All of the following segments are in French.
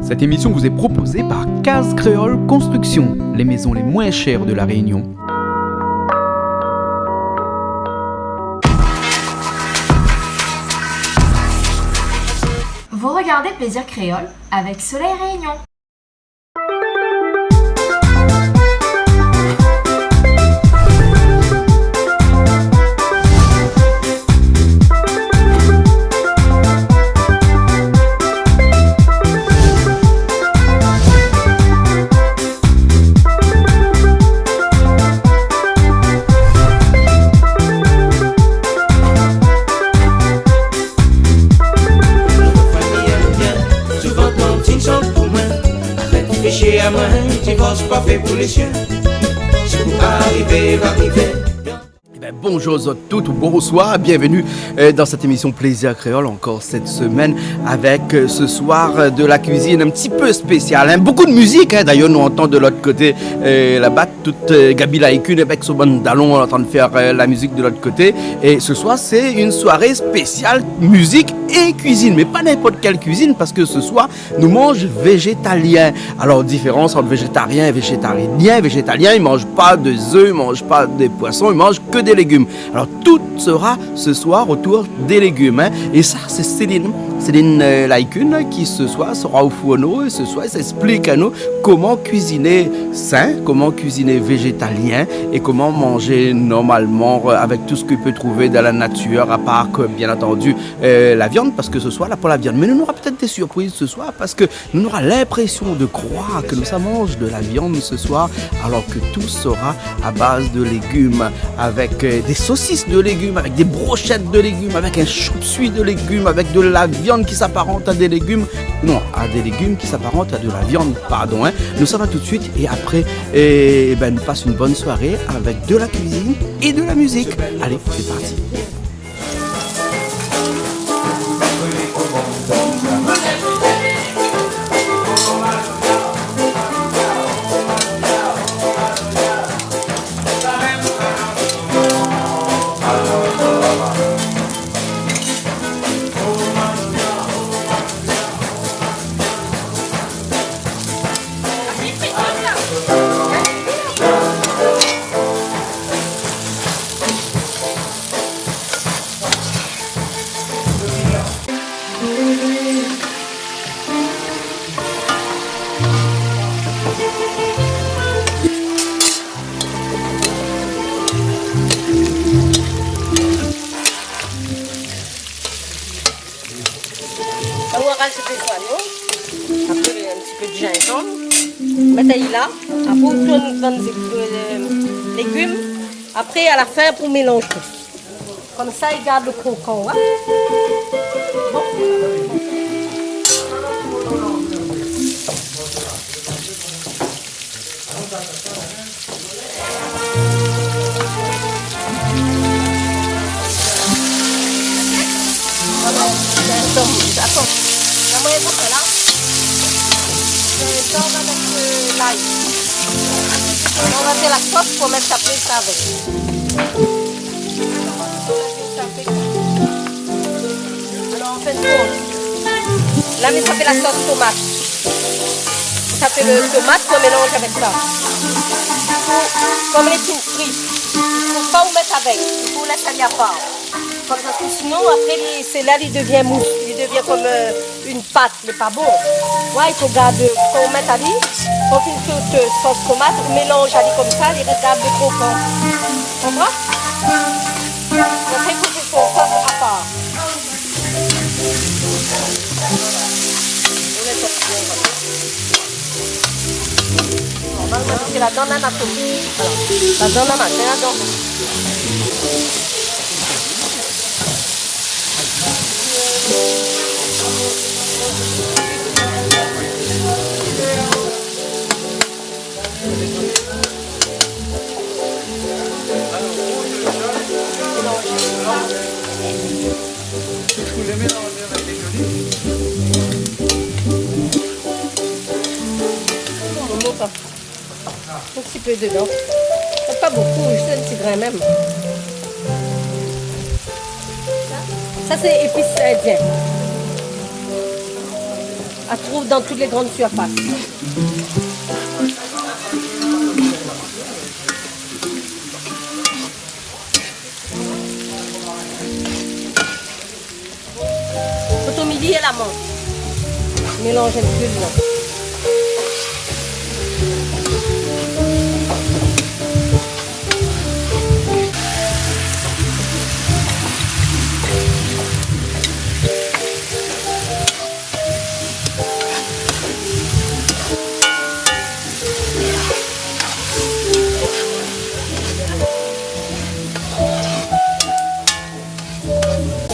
Cette émission vous est proposée par Case Créole Construction, les maisons les moins chères de La Réunion. Vous regardez Plaisir Créole avec Soleil Réunion. Bonjour à toutes, bonsoir, bienvenue dans cette émission Plaisir Créole encore cette semaine avec ce soir de la cuisine un petit peu spéciale, beaucoup de musique, d'ailleurs nous entendons de l'autre côté là-bas toute Gabi Laïkune avec son bon dallon en train de faire la musique de l'autre côté et ce soir c'est une soirée spéciale musique et cuisine, mais pas n'importe quelle cuisine parce que ce soir nous mangeons végétalien. Alors différence entre végétarien et végétalien, ils mangent pas de œufs, ils mangent pas de poissons, ils mangent que des légumes. Alors tout sera ce soir autour des légumes et ça c'est Céline Laïkune qui ce soir sera au fourneau et ce soir elle s'explique à nous comment cuisiner sain, comment cuisiner végétalien et comment manger normalement avec tout ce qu'on peut trouver dans la nature à part que bien entendu la viande parce que ce soir là pour la viande, mais nous aura peut-être des surprises ce soir parce que nous aura l'impression de croire que nous ça mange de la viande ce soir alors que tout sera à base de légumes avec des saucisses de légumes, avec des brochettes de légumes, avec un chop-suey de légumes, avec de la viande qui s'apparente à des légumes, non, à des légumes qui s'apparentent à de la viande, pardon. Nous ça va tout de suite et après, nous passe une bonne soirée avec de la cuisine et de la musique. Allez, c'est parti. Légumes. Après, à la fin, pour mélanger. Comme ça, il garde le croquant. Bon. Attends, la moyenne pour là. On va mettre l'ail. On va faire la sauce pour mettre après ça avec. Alors on fait une pause. Là, mais ça fait la sauce tomate. Ça fait le tomate qu'on mélange avec ça. Comme les fines frites. Il ne faut pas vous mettre avec. Il faut laisser aller à part. Comme ça, sinon, après, c'est là, il devient mou. Il devient comme une pâte, mais pas bon. Ouais, il faut garder, quand on met à l'île, on fait une toute sauce tomate, on mélange à l'île comme ça, il regarde le croquant. Tu comprends? Après, il faut faire son sauce à part. On va le mettre là-dedans, là, là, là-dedans, là, là-dedans. Un petit peu dedans. Pas beaucoup, juste un petit grain même. Ça c'est épices indiennes. On trouve dans toutes les grandes surfaces. Cotomili et la menthe. Mélange un peu dedans.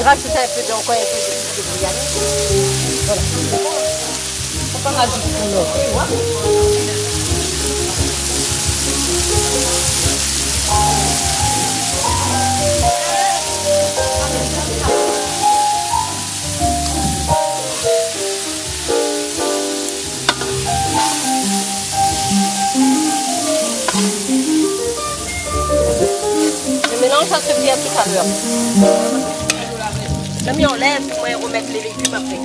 Rajouter un peu encore un peu de bouillon. Voilà. Faut pas rajouter trop, tu vois. Le mélange ça se bien tout à l'heure. Là, on enlève pour remettre les légumes après.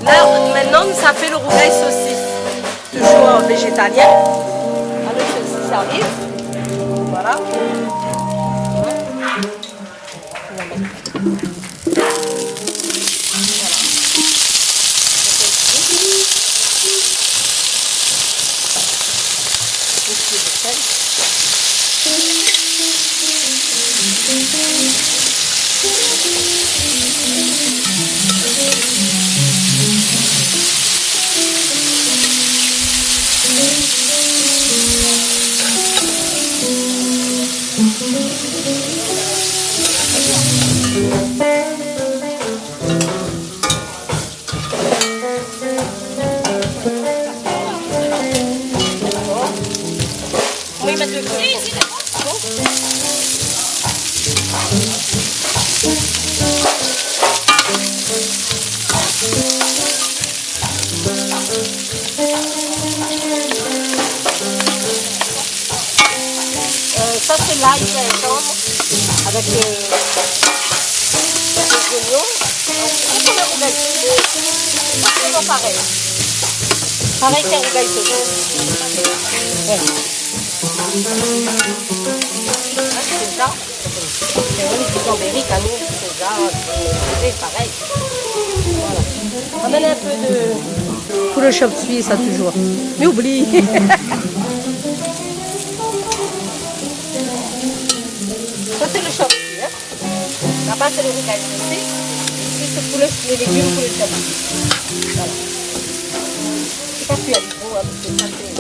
Là, maintenant, ça fait le rougail saucisse. Toujours végétalien. Alors, le saucisse arrive. Voilà. Oui, mettre le ça c'est l'ail gingembre avec les oignons. Comme un rougail c'est pas pareil. Pareil qu'un rougail ouais. C'est ça. C'est un petit jambéry, canon, c'est ça. C'est pareil. Voilà. Ramène un peu de... Pour le chop suisse, ça toujours. Mais oublie. Ça c'est le chop suisse. Hein. Là-bas c'est le rougail aussi. Ici c'est pour les légumes pour le chop suisse. Voilà. Je sais pas si elle est bonne, parce que ça c'est...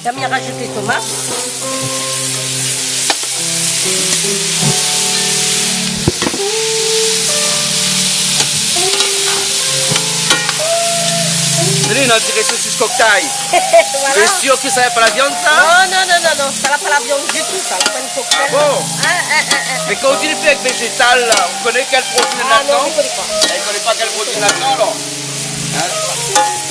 J'ai mis à rajouter les tomates. Céline, on dirait saucisse cocktail. Voilà. Tu es sûr que ça n'est pas la viande, ça? Non, ça n'a pas la viande du tout, ça. C'est pas une cocktail. Ah bon? Hein. Mais quand tu le fais avec végétal, là, on connaît quel protéine Ah non, là-dedans? je ne connais pas. Elle ne connaît pas quel protéine là-dedans, alors. Hein?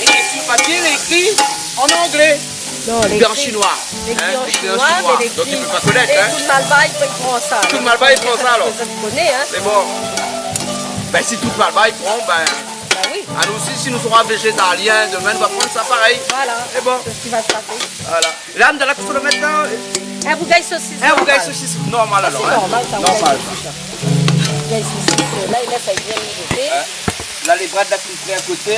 Et sur le papier, il est écrit en anglais. Non, Écrit en chinois. L'écrit en Écrit chinois, mais l'écrit. Donc il ne peut pas connaître, Et hein? tout le Malba, il prend ça. Tout le Malba, il prend ça, alors. Ça, tu connais, hein? C'est bon. Ben si tout le Malba, il prend, ben... Bah oui. À nous aussi, si nous serons végétaliens, demain, on va prendre ça pareil. Voilà. C'est bon. C'est ce qui va se passer. Voilà. Là, on a qu'il faut le mettre dans... Un bougaille saucisse. Un bougaille saucisse normal, alors. C'est normal, ça. Normal. Bougaille saucisse. Là, il laisse avec bien mijoter. Là, les bras de la fine à côté,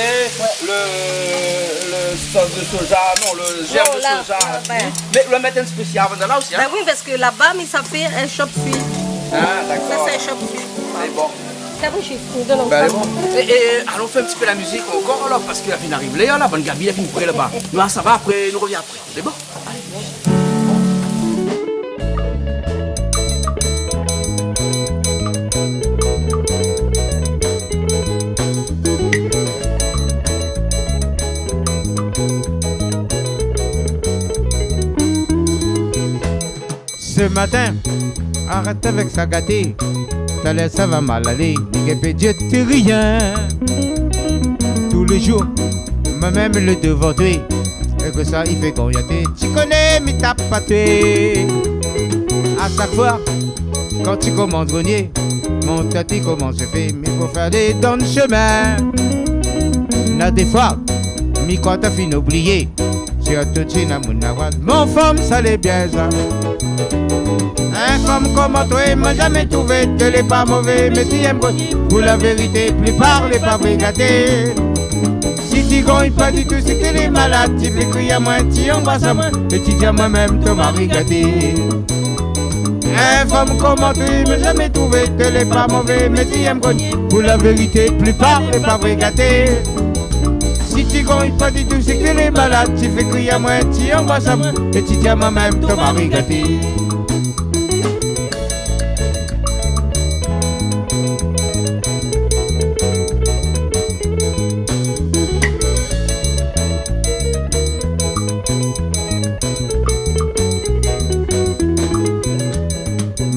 le sauce de soja, non, le germe de là, soja. ben. Mais le mettre un spécial avant de là aussi, hein? Ben oui, parce que là-bas, mais ça fait un shop cuit. Ah, Ça, d'accord. c'est un shop cuit. C'est bon. C'est bon, chef. Nous donnons Ben, ça. bon. Et allons faire un petit peu la musique encore, alors, parce que la fin arrive là, la bonne Gabi, la fin près là-bas. Nous, ça va, après, nous revient après. C'est bon? Allez. Ce matin, arrête avec sa gâtée. T'as l'air ça va mal aller, mais Dieu t'es rien. Tous les jours, moi-même le devanté. Et que ça, il fait gagner. Tu connais, mais t'as pas tué. À chaque fois, quand tu commences grenier, mon tati commence à faire, mais pour faire des dents de chemin. Là, des fois, mi quand t'as fini oublié, c'est un tout chine à mon avance. Mon femme, ça l'est bien ça. Un femme comme toi, m'a jamais trouvé, te l'est pas mauvais, mais tu aimes pour la vérité, plus parler, pas brigader. Si tu gagnes pas du tout, c'est que les malades, tu fais crier à moi, tu embrasses à moi, et tu dis à moi-même, tu m'as regardé. Un femme comme toi, m'a jamais trouvé, te l'est pas mauvais, mais tu aimes pour la vérité, plus parler, pas brigader. Si tu gagnes pas du tout, c'est que les malades, tu fais crier à moi, tu embrasses à moi, et tu dis à moi-même, tu m'as regardé.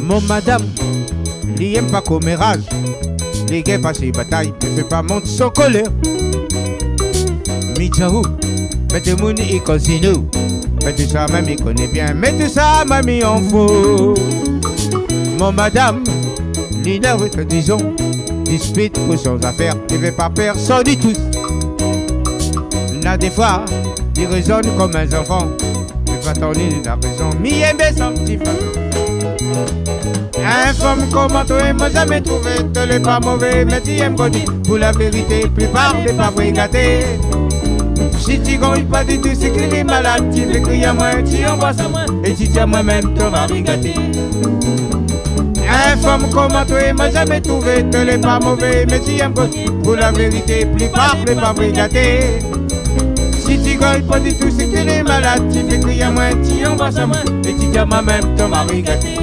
Mon madame, il aime pas commérage. Les gars passent les batailles, ne fait pas monter son colère. Mijaou, mais tout le monde y cause nous. Mais tout ça, mamie connaît bien, mais tout ça, mamie en faut. Mon madame, l'énerve que disons, dispute pour son affaire, ne fait pas personne du tout. Là, des fois, il raisonne comme un enfant. Je vais t'en dire la raison, mais il aime son petit frère. Un femme comme toi, m'a jamais trouvé, te l'est pas mauvais, mais tu aimes body. Pour la vérité, plus parler, pas brigader. Si tu gagnes pas du tout, c'est que les malades, tu fais crier à moi, tu embrasses à moi, et tu dis à moi-même, tu vas brigader. Un femme comme toi, m'a jamais trouvé, te l'est pas mauvais, mais tu aimes body. Pour la vérité, plus parler, pas brigader. Si tu gagnes pas du tout, c'est que les malades, tu fais crier à moi, tu embrasses à moi, et tu dis à moi-même, tu vas brigader.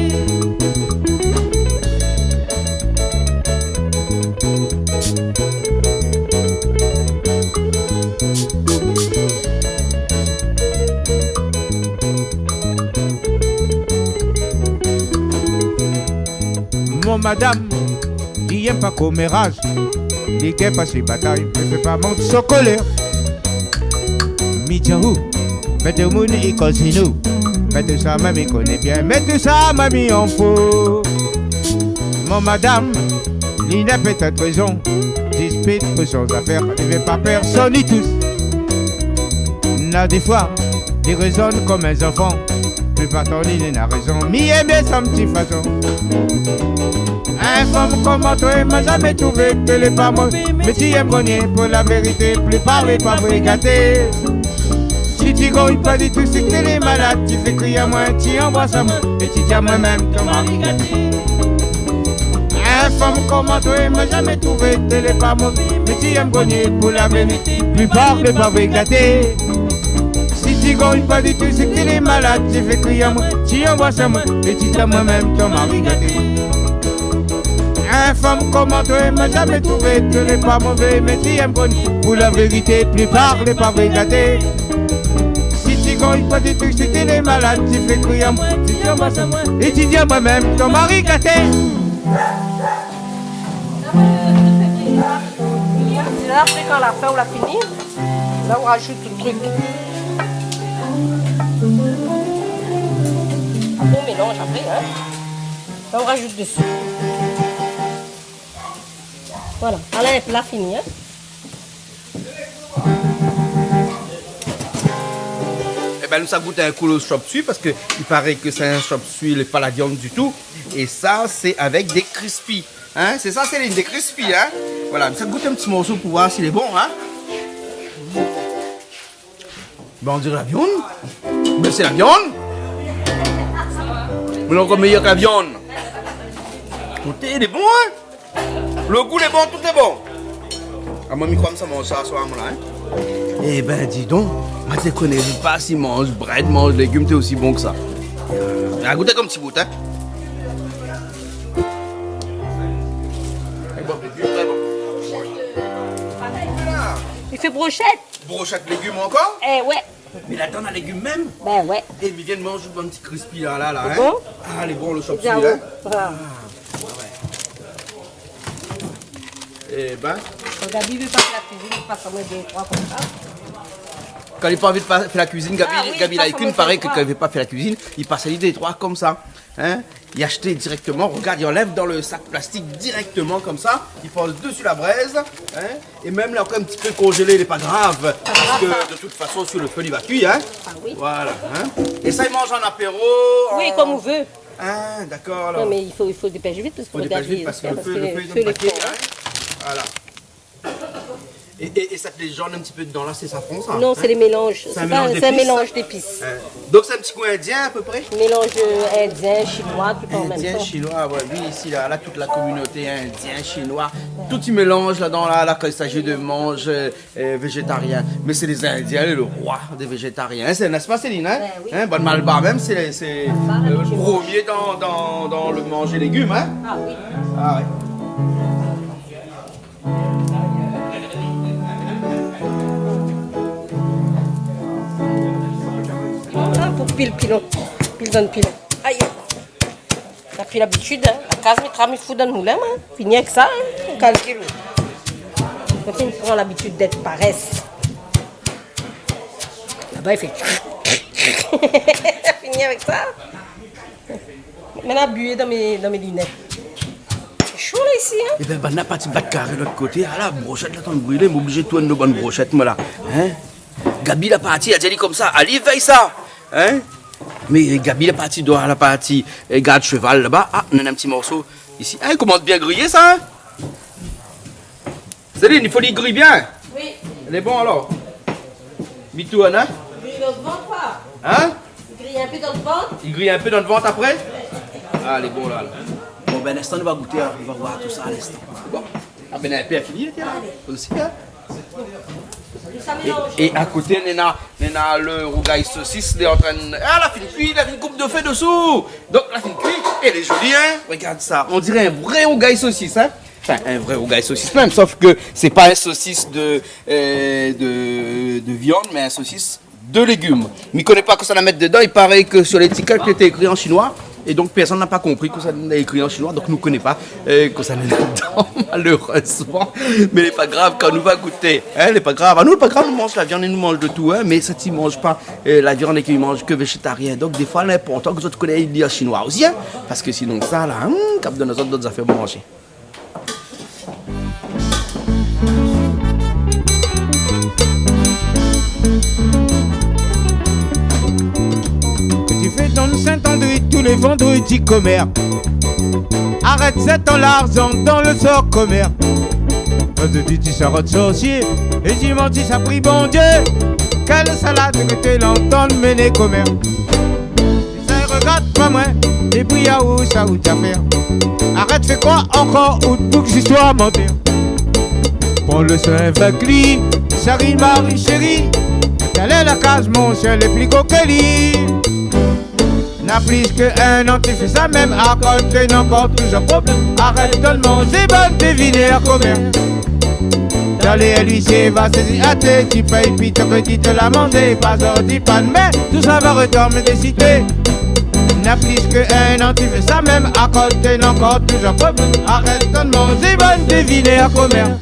Mon madame, il aime pas commérage. Les gars passent les batailles, ne fait pas monter son colère. Mijaou, mais tout le monde y cause nous. Mais tout ça, mamie connaît bien, mais tout ça, mamie en faut. Mon madame, il n'a peut-être raison. Dispute pour son affaire, ne fait pas personne ni tous. Là, des fois, il raisonne comme un enfant. Plus pas ton il n'a raison, mais il aime bien sa petite façon. Un femme comme toi, m'a jamais trouvé, te l'est pas mauvais, mais tu aimes gagner pour la vérité, plus parler, pas brigader. Si tu gagnes pas du tout, c'est que les malades, tu fais crier à moi, tu embrasses à moi, et tu dis à moi-même, tu m'as regardé. Un femme comme toi, m'a jamais trouvé, te l'est pas mauvais, mais tu aimes gagner pour la vérité, plus parler, pas brigader. Si tu gagnes pas du tout, c'est que les malades, tu fais crier à moi, tu embrasses à moi, et tu dis à moi-même, tu m'as regardé. Un Infâme comment toi, m'a jamais trouvé. Tu n'es pas mauvais, mais tu aimes bonne. Pour la vérité, plus parler, pas vrai gâter. Si tu gagnes pas des trucs, si tu es malade, tu fais crier à moi. Tu dis à moi, c'est moi. Et tu dis à moi-même, ton mari gâté. Là, après, quand la fin, on l'a fini, là, on rajoute le truc. On mélange après, hein. Là, on rajoute dessus. Voilà, là, un plat fini, hein. Eh ben, nous, ça goûte un coup au chop suey parce qu'il paraît que c'est un chop suey, il n'est pas la viande du tout. Et ça, c'est avec des crispy. Hein? C'est ça, Céline, des crispy, hein? Voilà, ça goûte un petit morceau pour voir s'il est bon, hein? Ben, on dirait la viande. Ben, c'est la viande. Mais encore meilleur que la viande. Tout est bon, hein? Le goût est bon, tout est bon. Ah, moi, je crois que ça mange ça à soir, là, hein? Eh ben, dis donc, moi, je ne connais pas si mange bread, mange légumes, t'es aussi bon que ça. Goûtez comme petit bout, hein? Très bon. Il fait brochette. Brochette légumes encore? Eh ouais. Mais là, t'en as légumes même? Ben ouais. Et ils viennent manger un petit crispy là, hein? Bon? Ah, les bons, le chop Bien, suey, là. voilà. Eh ben, Quand Gabi veut pas faire la cuisine, il passe en mode 2 3 comme ça. quand il n'a pas envie de faire la cuisine, Gabi, Ah oui, Gabi il là, passe en il mode paraît que trois. quand il ne veut pas faire la cuisine, il passe à l'idée des trois comme ça. Hein? Il achète directement, regarde, il enlève dans le sac plastique directement comme ça, il pose dessus la braise, hein? Et même là, encore un petit peu congelé, il n'est pas grave, parce que de toute façon, sur le feu, il va cuire. Hein? Ah oui. Voilà. Hein? Et ça, il mange en apéro. Oui, comme on veut. Ah, d'accord. Alors. Non, mais il faut dépêcher vite parce Faut qu'il faut dépêcher vite parce que le feu, les il donne paquet, font, hein. hein. Voilà. Et ça te les jaune un petit peu dedans là, c'est safran ça? Non, c'est les mélanges. C'est un C'est mélange c'est un d'épices, mélange d'épices. Donc c'est un petit coin indien à peu près? Mélange indien, chinois, tout en même Indien, temps. chinois, ouais, oui, ici, là, toute la communauté indien, chinois, tout y mélange là-dedans, là, quand il s'agit de manger végétarien. Mais c'est les Indiens, le roi des végétariens. Hein, n'est-ce pas, Céline? Hein? Ben oui. Hein, Bonne Malba même, c'est le premier dans le manger légumes. Hein? Ah oui. Ah ouais. Ah, pour pile pilon. Pile dans le pilon. Aïe. T'as pris l'habitude, hein. La case mettra mes fous dans le moulin, hein. Fini avec ça, hein. On calcule. Quand on prend l'habitude d'être paresse. Là-bas, il fait. Fini avec ça. Maintenant, buer dans mes lunettes. C'est chaud là ici, hein. Et bien, on a pas de battre carré de l'autre côté. Ah la brochette, là, t'en brûlé, mais obligé de tourner de bonnes brochettes, moi là. Hein? Gabi la partie, elle a déjà dit comme ça. Allez, veille ça. Hein? Mais Gabi la partie, doit la partie, garde cheval là-bas. Ah, on a un petit morceau ici. Ah, il commence bien à griller ça. Hein? Céline, il faut les griller bien. Oui. Elle est bon alors. Mitou, hein? Grille dans le ventre, quoi. Hein? Grille un peu dans le ventre. Il grille un peu dans le ventre après? Ah, elle est bon là. Bon, ben, l'instant, on va goûter, hein. On va voir tout ça à l'instant. Bon. Ah, ben, un peu à finir, là. Aussi, hein? Ça mélange. Et à côté, on a le rougail saucisse, il est en train de... Ah, la fine cuite, la fine coupe de feu dessous. Donc, la fine cuite, elle est jolie, hein? Regarde ça, on dirait un vrai rougail saucisse, hein? Enfin, un vrai rougail saucisse même, sauf que c'est pas un saucisse de viande, mais un saucisse de légumes. Mais il connaît pas que ça la mettre dedans, il paraît que sur l'étiquette, c'était écrit en chinois. Et donc personne n'a pas compris que ça est écrit en chinois, donc nous ne connaissons pas que ça n'est dedans, malheureusement. Mais il n'est pas grave quand nous va goûter. Hein, il n'est pas grave. À nous, il n'est pas grave, nous mange la viande et nous mange de tout. Hein, mais ça, ils ne mange pas la viande et qu'ils ne mangent que végétarien. Donc des fois, l'important que vous autres connaissez le chinois aussi. Hein, parce que sinon, ça, là, cap de nos autres d'autres affaires pour manger. Dans le Saint-André tous les vendredis commerce. Arrête 7 ans l'argent dans le sort commerce. Vendredi tu sors de sorcier et dimanche tu s'as pris bon Dieu. Quelle salade que tu l'entends mener commerce. Ça regarde pas moi, et puis à où ça ou t'as faire. Arrête fais quoi encore ou pour que j'histoire mentir. Prends le sein avec lui, Charine Marie chérie. Quelle est la case mon chien les plus gros que lui. N'a plus qu'un an, tu fais ça même à côté, encore toujours problème. Arrête de le manger, bonne deviner à combien. D'aller à lycée, va saisir à tes, tu payes, puis te redis de la manger. Pas ordi, pas de main, tout ça va retomber des cités. N'a plus qu'un an, tu fais ça même à côté, encore toujours problème. Arrête de le manger, bonne deviner à combien.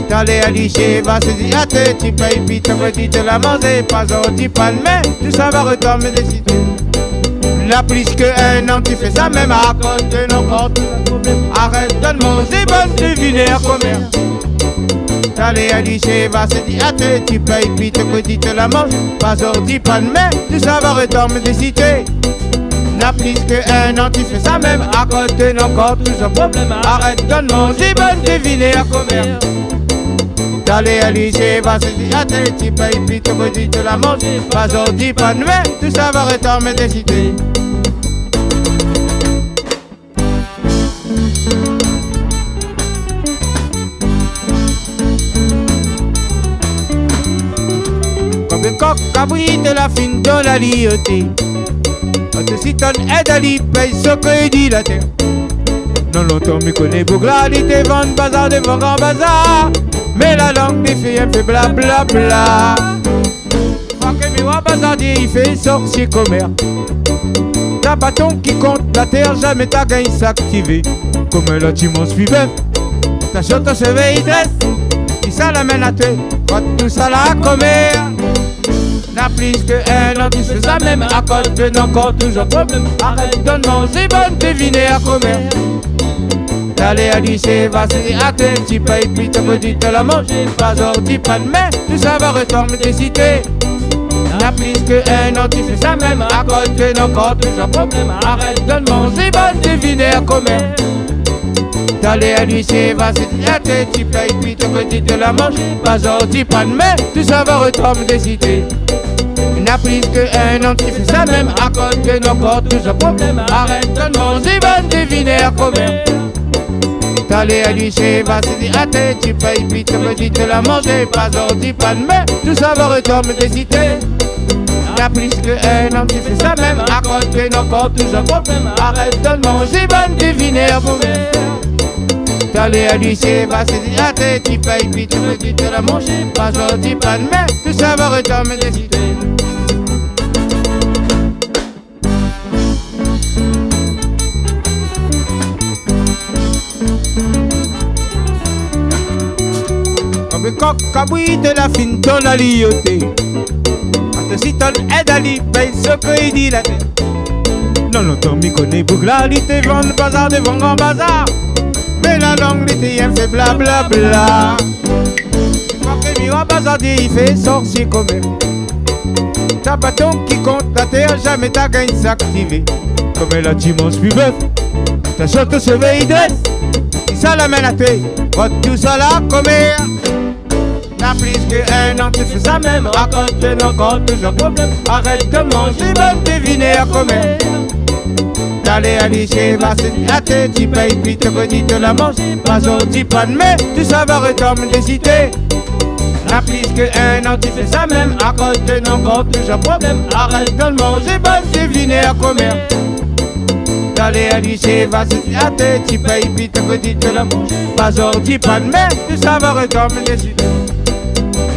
D'aller à lycée, va saisir à tes, tu payes, puis te redis de la manger. Pas ordi, pas de main, tout ça va retomber des cités. N'a plus qu'un an, tu fais ça même à côté, encore toujours problème. Arrête de le manger, bonne deviner à combien. D'aller à lycée, va se dire à tes, tu payes, puis te redis de la manche. Pas ordi, pas de main, tout ça va retomber des cités. N'a plus qu'un an, tu fais ça même à côté, encore toujours problème. Arrête de manger, bonne deviner à combien. D'aller à lycée, va se dire à tes, tu payes, puis te redis de la manche. Pas ordi, pas de main, tout ça va retomber des cités. Comme le coq cabri de la fine de la lioté. Si ton aide à l'y paye ce que dit la terre. Non longtemps me connaît bougralité, vente bazar devant grand bazar. Mais la langue des filles elle fait bla bla bla. Quand que mi wa bazardier il fait sorcier commère. T'as bâton qui compte la terre, jamais ta gagne s'activer. Comme la timon suivait. Ta chotte au chevet il dresse. Il ça l'amène à tuer, quand tout ça la commère. N'a plus qu'un an, tu fais ça même à côté, encore toujours problème. Arrête de manger, bonne deviner à combien. D'aller à lycée, va se dire à tes, tu payes, puis te redis de la manger. Pas ordi, pas de main, tout ça va retomber des cités. N'a plus qu'un an, tu fais ça même à côté, encore toujours problème. Arrête de manger, bonne deviner à combien. D'aller à lycée, va se dire à tes, tu payes, puis te redis de la manger. Pas ordi, pas de main, tout ça va retomber des cités. N'a plus qu'un an, tu fais ça même à côté, encore toujours problème. Arrête de manger, bonne deviner à combien. D'aller à lycée, va se dire à tes, tu payes, puis te redis de la manger. Pas ordi, pas de main, tout ça va retomber des cités. N'a plus qu'un an, tu fais ça même à côté, encore toujours problème. Arrête de manger, bonne deviner à combien. D'aller à lycée, va se dire à tes, tu payes, puis te redis de la manger. Pas ordi, pas de main, tout ça va retomber des cités. Comme le coq cabri de la fine de la lioté. Si ton aide à l'y paye ce que dit la tête. Non longtemps m'y connaît bougralité, vente bazar devant grand bazar. Mais la langue l'été elle fait bla bla bla. Quand que mi wa bazardier il fait sorcier comme elle. T'as bâton qui compte la terre, jamais ta gagne s'activer. Comme elle a dit mon bœuf. Ta chotte se veille dresse. Si ça l'amène à tuer, quand tout ça la commère. N'a plus qu'un an, tu fais ça même à côté, encore toujours problème. Arrête de manger, bonne deviner à combien. D'aller à lycée, va se dire à tes, tu payes, puis te redis de la manger. Pas ordi, pas de main, tout ça va retomber des cités. N'a plus qu'un an, tu fais ça même à côté, encore toujours problème. Arrête de manger, bonne deviner à combien. D'aller à lycée, va se dire à tes, tu payes, puis te redis de la manger. Pas ordi, pas de main, tout ça va retomber des cités.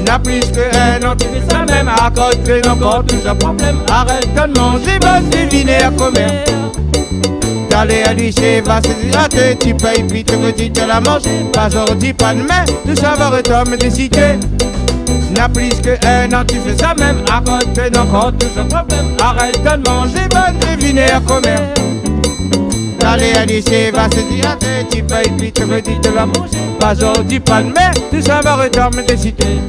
N'a plus qu'un an, tu fais ça même à côté, encore toujours problème. Arrête de manger, bonne deviner à combien. D'aller à lycée, va se dire à tes, tu payes, puis te redis de la manger. Pas ordi, pas de main, tout ça va retomber des cités. N'a plus qu'un an, tu fais ça même à côté, encore toujours problème. Arrête de manger, bonne deviner à combien. D'aller à lycée, va se dire à tes, tu payes, puis te redis de la manger. Pas ordi, pas de main, tout ça va retomber des cités.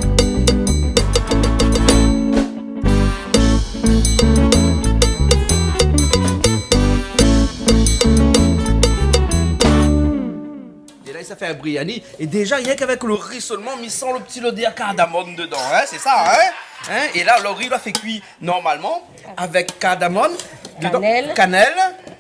Ça fait un briani et déjà rien qu'avec le riz seulement il sent le petit odeur cardamone dedans, hein, c'est ça, hein? Et là le riz là fait cuire normalement avec cardamone, cannelle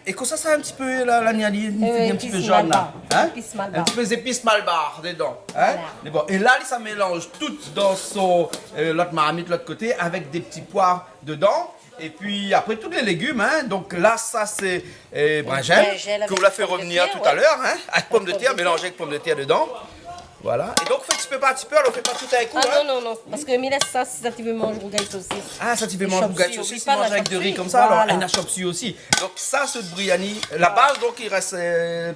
et comme ça un petit peu la niali, un petit peu jaune là, hein? Un petit peu épices malbar dedans, hein? Voilà. Bon, et là ça mélange tout dans son l'autre marmite de l'autre côté avec des petits pois dedans. Et puis après tous les légumes, hein. Donc là ça c'est brinjelle Brinjelle que vous avec l'a fait pommes de revenir terre, tout à ouais. l'heure, hein, avec pommes de Pommes terre, de mélangées terre. avec pommes de terre dedans. Voilà. Et donc faites petit peu par petit peu, alors on fait pas tout à coup. Ah hein. non, parce que Mila, ça, si ça tu veux manger, vous gagnez aussi. Ah, ça tu veux Les manger, chop vous gâtes suey, aussi, oublie si pas manger la avec de chop riz suey. comme ça, alors Voilà. une chop suey aussi. Donc ça, c'est le biryani. La base, donc il reste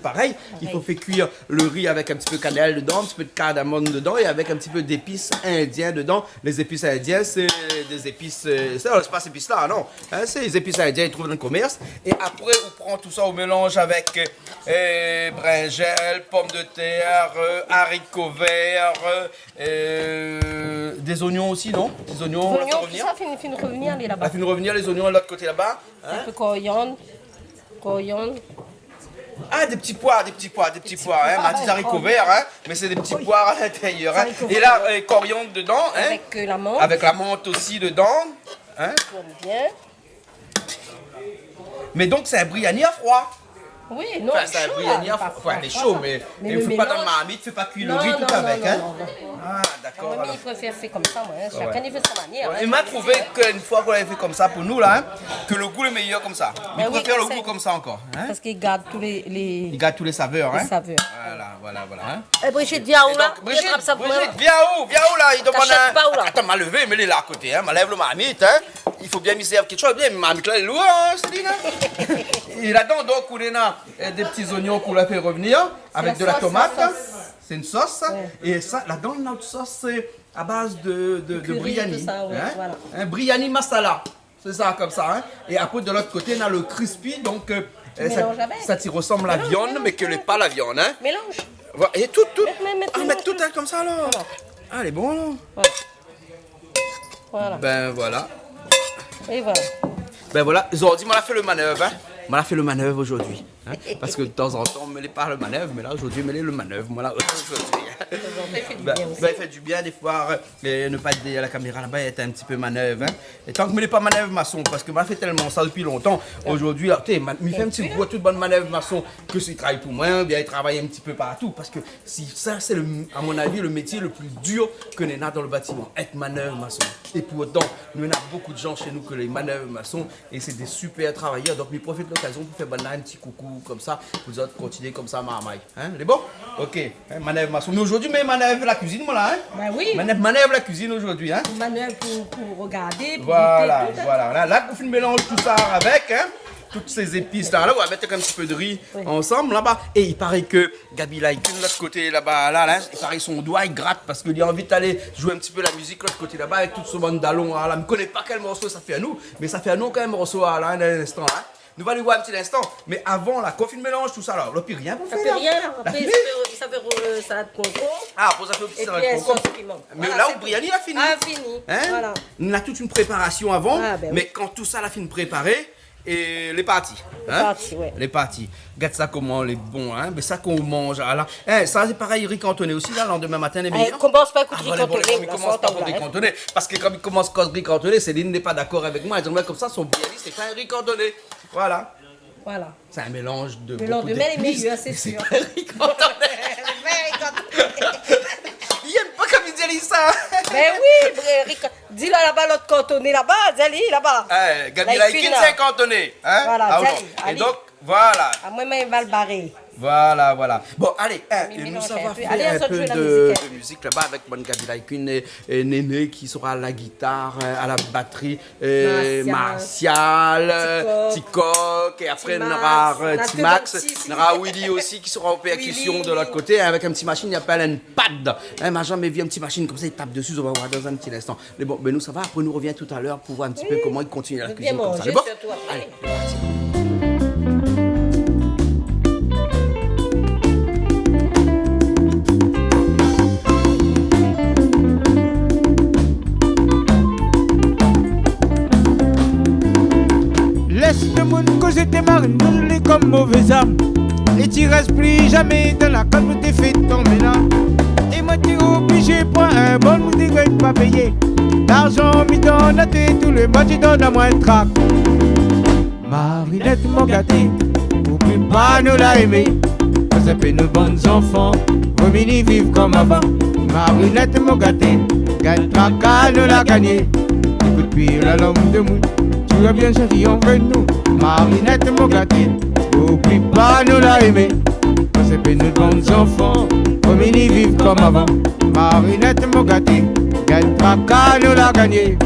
pareil. Il faut faire cuire le riz avec un petit peu de cannelle dedans, un petit peu de cardamome dedans et avec un petit peu d'épices indiennes dedans. Les épices indiennes, c'est des épices, c'est pas ces épices-là, non. Hein, c'est les épices indiennes, ils trouvent dans le commerce. Et après, on prend tout ça, on mélange avec brinjelle, pommes de terre, haricots verts, des oignons aussi, non? Des oignons, on va faire Oignons, tout revenir. ça, finit de revenir, les On là-bas. va faire revenir les oignons de l'autre côté là-bas. Hein? Un peu coriandre. Ah, des petits pois, hein, ma petite haricots verts, hein, mais c'est des petits pois à l'intérieur, hein. Et là, coriandre dedans, hein, Avec la menthe. avec la menthe aussi dedans, hein. Tourne bien. Mais donc c'est un biryani à froid. Oui, non, Enfin, c'est un chaud, biryani là, à pas froid. Enfin, il est froid, chaud, ça. mais Mais il le ne faut pas dans le mélange- marmite, il ne faut pas cuire le Non, riz non, tout non, avec, non, hein. non, non. Ah, d'accord. Moi, alors. il préfère faire comme ça, moi. Hein. Chacun, il fait sa manière. Ouais, hein. il m'a trouvé qu'une fois qu'on l'avait fait comme ça pour nous, là, hein, que le goût est meilleur comme ça. Il Ben oui, préfère le c'est- goût comme ça encore. Hein. Parce qu'il garde tous les Il garde tous les saveurs. les Hein. saveurs. Voilà. Hein. Eh, Brigitte, viens où Et là? donc, Brigitte, Attrape ça pour moi. viens où là? Il demande T'achètes pas où, là? Attends, m'a levé, mais il est là à côté, hein. M'a lève le marmite, hein. Il faut bien m'y servir quelque chose, bien, marmite là, il est lourd, hein, Céline. Hein. Et là-dedans, donc, on a des petits oignons qu'on l'a fait revenir avec de la sauce, tomate. la sauce. C'est une sauce. Ouais. Et ça, là-dedans, notre sauce, c'est à base de curry, biryani. tout ça, ouais, hein. voilà. Un biryani masala. C'est ça, comme ça. Hein. Et après, de l'autre côté, on a le crispy, donc mélanges avec. ça t'y ressemble à la Mélange, viande, mélange, mais que n'est mélange. pas la viande. Hein. Mélange. Voilà. Et tout. Mettre Mettre tout hein, comme ça, là. Voilà. Ah, elle est bon, là. Voilà. Ben voilà. Et voilà. Ben voilà, Zordi m'a fait le manœuvre. Hein. M'a fait le manœuvre aujourd'hui. Hein. Parce que de temps en temps, on me les pas le manœuvre, mais là aujourd'hui, on me le manœuvre. Voilà, aujourd'hui. Ça fait du Ben, bien aussi. ben, il fait du bien des fois, ne pas être derrière la caméra là-bas, il est un petit peu manœuvre. Hein. Et tant que me l'est pas manœuvre maçon, parce que m'a fait tellement ça depuis longtemps, aujourd'hui, là, tu sais, il fait un petit bout toute bonne manœuvre maçon, que s'il travaille pour moi, bien il travaille un petit peu partout, parce que si ça, c'est à mon avis le métier le plus dur que l'on a dans le bâtiment, être manœuvre maçon. Et pour autant, nous on a beaucoup de gens chez nous que les manœuvres maçons, et c'est des super travailleurs, donc je profite de l'occasion pour faire un petit coucou comme ça, vous autres continuez comme ça, marmaille. Hein, c'est bon? Ok, hein, manœuvre maçon. Mais aujourd'hui, mais manœuvre la cuisine, moi là, hein? Ben oui. Manœuvre la cuisine aujourd'hui, hein? Manœuvre pour regarder. Pour Voilà, goûter, tout, hein. voilà. Là, on fait le mélange tout ça avec, hein? Toutes ces épices là, on va mettre un petit peu de riz ensemble là-bas. Et il paraît que Gabi Laikun, de l'autre côté là-bas, là, il paraît son doigt il gratte parce qu'il a envie d'aller jouer un petit peu la musique de l'autre côté là-bas avec tout ce monde d'allons. Là, je ne connais pas quel morceau ça fait à nous, mais ça fait à nous quand même morceau là, un instant. Hein. Nous allons voir un petit instant, mais avant là, qu'on fait le mélange, tout ça là, on n'a plus rien pour Ça faire. fait là. rien. La Après, fumée. ça fait salade concombre. Ah, pour ça fait Et ça puis un concombre. sauce piment. Mais Voilà, là, c'est au Briani, il a fini. Ah, fini. Hein? Voilà. On a toute une préparation avant, Ah, ben mais oui. quand tout ça l'a fini de préparer, et les parties. parties, ouais. Les parties. Regarde ça comment les bons, hein. Mais ça qu'on mange. Ah, là. Eh, ça c'est pareil, riz cantonné aussi, là, le lendemain matin, les Eh, meilleurs. commence pas à écouter voilà, riz cantonné, il là, commence ça, pas on par riz l'a, hein. cantonné. Parce que comme il commence par riz cantonné, Céline n'est pas d'accord avec moi. Elle dit, ouais, comme ça, son biryani, c'est pas un riz cantonné. Voilà. Voilà. C'est un mélange de. Le beaucoup lendemain, les d'épices, meilleurs, c'est mais sûr. pas un riz cantonné. Il aime pas comme il dit ça. Ben oui, dis-le là-bas, l'autre cantonné là-bas, Zali, là-bas. Eh, Gabi Laikun, Laikin, là. c'est un cantonné. Hein? Voilà, Ah, tiens, non. Et allez. donc, voilà. À moi, il va le barrer. Voilà. Bon, allez, Mais nous mélange ça un va peu. faire Allez, on un saute peu jouer la de musique, hein. musique là-bas avec bonne Gabi Laikun et Néné qui sera à la guitare, à la batterie, Martial, Ticoc, et après on aura Timax, Timax, Timax, on aura Willy aussi qui sera en percussion Willy. de l'autre côté avec un petit machine, il appelle un pad. Hein, m'a jamais vu un petit machine comme ça, il tape dessus, on va voir dans un petit instant. Mais bon, nous ça va, après nous revient tout à l'heure pour voir un petit peu comment il continue la Bien cuisine comme ça. manger, Mais bon, surtout après. allez, c'est parti. Laisse le monde causer tes marines, nous comme mauvais âme. Et tu restes plus jamais dans la cave où t'es fait tomber là. Et moi t'es obligé pour un bon nous t'es pas payé. L'argent m'y donne à tes tout le mois tu donnes à moi un trac. Marinette mon gâté, oublie pas nous l'a aimé. Ça fait nos bons enfants, vos mini vivent comme avant. Marinette mon gâté, gagne tracas nous l'a gagné. Écoute puis la langue de mou. Tu as bien senti envers nous, Marinette Mogati. Oublie pas, nous l'a aimé. On s'est fait nous bons enfants, comme ils vivent comme avant. Marinette Mogati, gagne tracas, nous l'a gagné.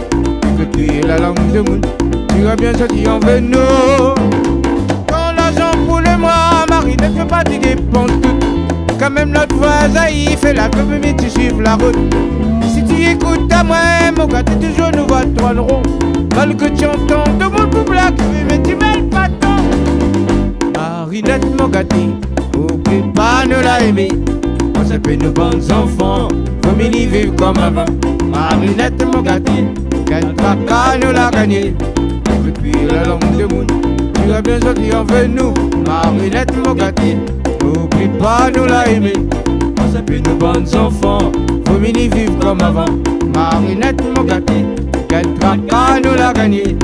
Que tu es la langue de monde, tu as bien senti envers nous. Quand l'argent pour le mois, Marinette fait pas des dépenses toutes. Quand même notre voisin il fait la pub mais tu suives la route. Si tu écoutes à moi, mon gars, t'es toujours nous va tourner rond. Mal que tu entends de mon public, mais tu mêles pas tant. Marinette Mogati, oublie pas nous l'a aimé. On s'est fait nos bons enfants, comme ils vivent comme avant. Marinette Mogati, gagne tracas, nous l'a gagné. Depuis la langue de monde, tu as bien sorti envers nous. Marinette Mogati, oublie pas nous l'a aimé. On s'est fait nos bons enfants, comme ils vivent comme avant. Marinette Mogati, gagne tracas, nous l'a gagné.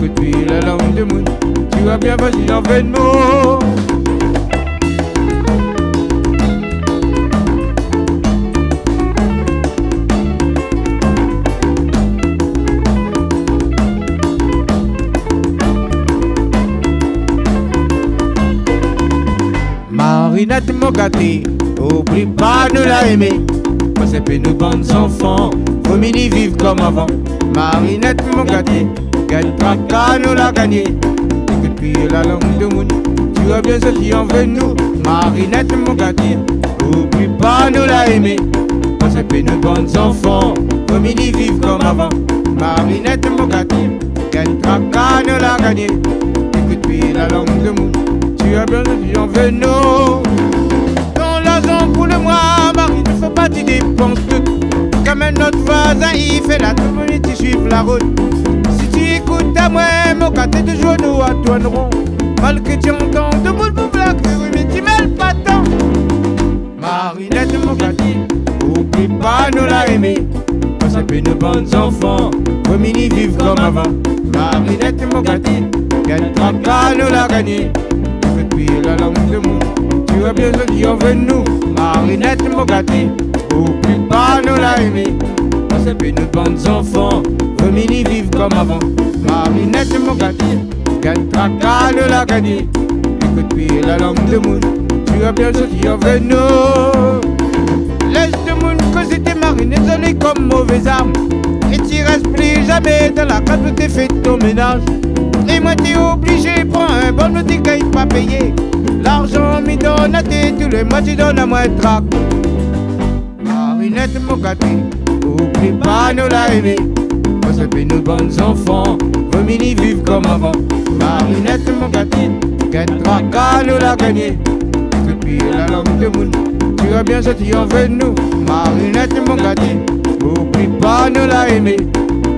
Depuis la langue de monde, tu as bien sorti envers nous. Marinette Mogati, oublie pas nous l'a aimé. On s'est fait nos bons enfants, faut mini vivre comme avant. Marinette Mogati, gagne tracas, nous l'a gagné. Depuis la langue de monde, tu as bien sorti envers nous. Marinette Mogati, oublie pas nous l'a aimé. On s'est fait nos bons enfants, faut mini vivre comme avant. Marinette Mogati, gagne tracas, nous l'a gagné. Depuis la langue de monde, tu as bien sorti envers nous. Dans l'argent pour le mois, Marie ne fait pas des dépenses toutes. Quand même notre voisin il fait la tournée, tu suives la route. Si tu écoutes à moi, mon gars, t'es toujours nous à tourner rond. Mal que tu entends de boule pour black, mais tu mêles pas tant. Marinette Mogati, oublie pas nous l'a aimé. On s'est fait nos bons enfants, comme ils vivent comme avant. Marinette Mogati, gagne tracas, nous l'a gagné. Depuis la langue de monde, tu as bien sorti envers nous. Marinette Mogati, oublie pas nous l'a aimé. On s'est fait nos bons enfants, comme ils vivent comme avant. Marinette Mogati, gagne tracas, nous l'a gagné. Depuis la langue de monde, tu as bien sorti envers nous. Laisse de monde que c'était Marinette, désolé comme mauvaise arme. Et tu restes plus jamais dans la case où t'es fait ton ménage. Et moi t'es obligé, prends un bon, ne t'es pas payé. L'argent m'y donne à tes, tous les mois tu donnes à moi trac. Marinette Mogati, oublie pas nous l'a aimé. On s'est fait nos bons enfants, vos mini vivent comme avant. Marinette Mogati, gagne tracas, nous l'a gagné. Depuis la langue de monde, tu as bien sorti envers nous. Marinette Mogati, oublie pas nous l'a aimé.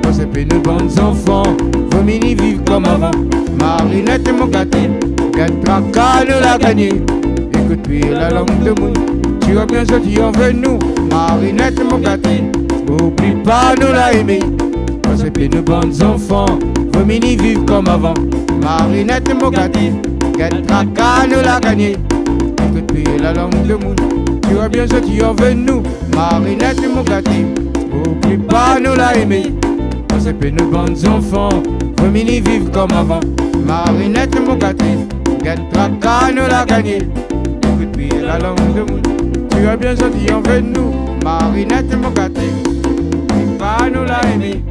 On s'est fait nos bons enfants, vos mini vivent comme avant. Marinette Mogati, gagne tracas, nous l'a gagné. Écoute puis la langue de monde, tu as bien sorti envers nous. Marinette Mogati, oublie pas nous l'a aimé. On s'est fait nos bons enfants, vos mini vivent comme avant. Marinette Mogati, gagne tracas, nous l'a gagné. Écoute puis la langue de monde, tu as bien sorti envers nous. Marinette Mogati, oublie pas nous l'a aimé. On s'est fait nos bons enfants, vos mini vivent comme avant. Marinette Mogati, gagne tracas, nous l'a gagné. Écoute puis la langue de monde, tu as bien sorti envers nous. Marinette Mogati, oublie pas nous l'a aimé.